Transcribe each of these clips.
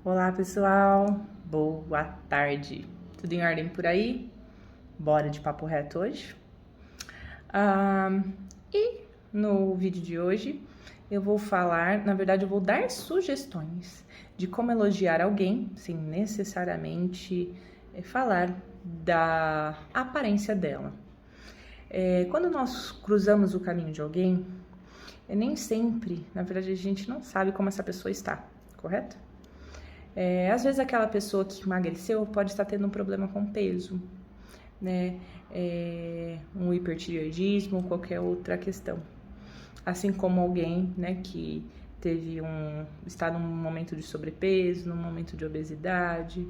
Olá pessoal, boa tarde, tudo em ordem por aí? Bora de papo reto hoje? E no vídeo de hoje eu vou falar, na verdade eu vou dar sugestões de como elogiar alguém sem necessariamente falar da aparência dela. Quando nós cruzamos o caminho de alguém, nem sempre, na verdade a gente não sabe como essa pessoa está, correto? Às vezes aquela pessoa que emagreceu pode estar tendo um problema com peso, né? Um hipertireoidismo, qualquer outra questão. Assim como alguém, né, que está num momento de sobrepeso, num momento de obesidade,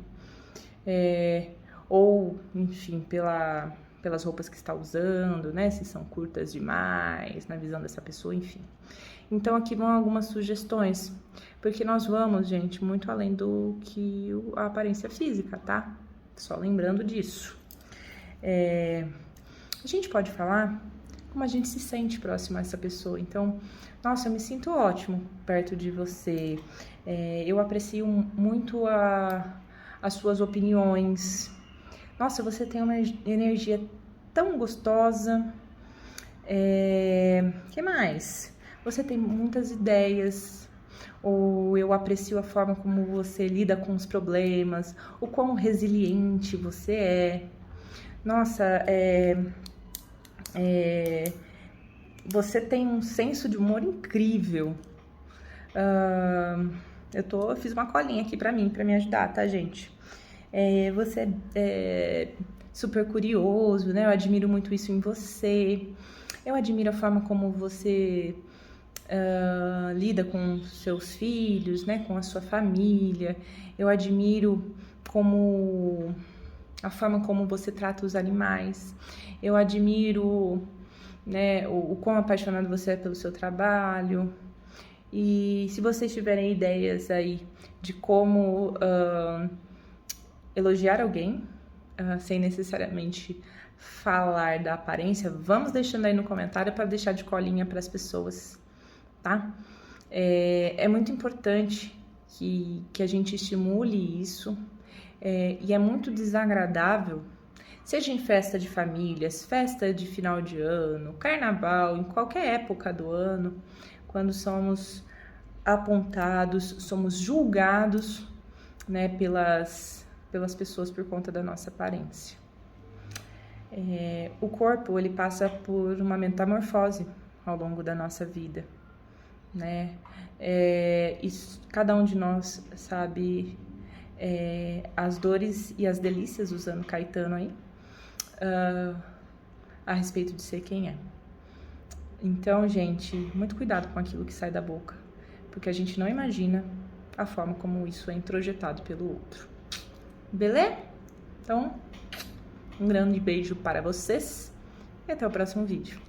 ou, enfim, pelas roupas que está usando, né, se são curtas demais, na visão dessa pessoa, enfim. Então, aqui vão algumas sugestões, porque nós vamos, gente, muito além do que a aparência física, tá? Só lembrando disso. A gente pode falar como a gente se sente próximo a essa pessoa. Então, nossa, eu me sinto ótimo perto de você. Eu aprecio muito as suas opiniões. Nossa, você tem uma energia tão gostosa. Que mais? Você tem muitas ideias, ou eu aprecio a forma como você lida com os problemas, o quão resiliente você é. Nossa, você tem um senso de humor incrível. Eu fiz uma colinha aqui pra me ajudar, tá, gente? Você é super curioso, né? Eu admiro muito isso em você. Eu admiro a forma como você lida com seus filhos, né? Com a sua família. Eu admiro a forma como você trata os animais. Eu admiro, né, o quão apaixonado você é pelo seu trabalho. E se vocês tiverem ideias aí de como elogiar alguém, sem necessariamente falar da aparência, vamos deixando aí no comentário para deixar de colinha para as pessoas, tá? É muito importante que a gente estimule isso, e é muito desagradável, seja em festa de famílias, festa de final de ano, carnaval, em qualquer época do ano, quando somos apontados, somos julgados, né, pelas pessoas por conta da nossa aparência. O corpo, ele passa por uma metamorfose ao longo da nossa vida, né? Cada um de nós sabe as dores e as delícias, usando Caetano aí, a respeito de ser quem é. Então, gente, muito cuidado com aquilo que sai da boca, porque a gente não imagina a forma como isso é introjetado pelo outro. Beleza? Então, um grande beijo para vocês e até o próximo vídeo.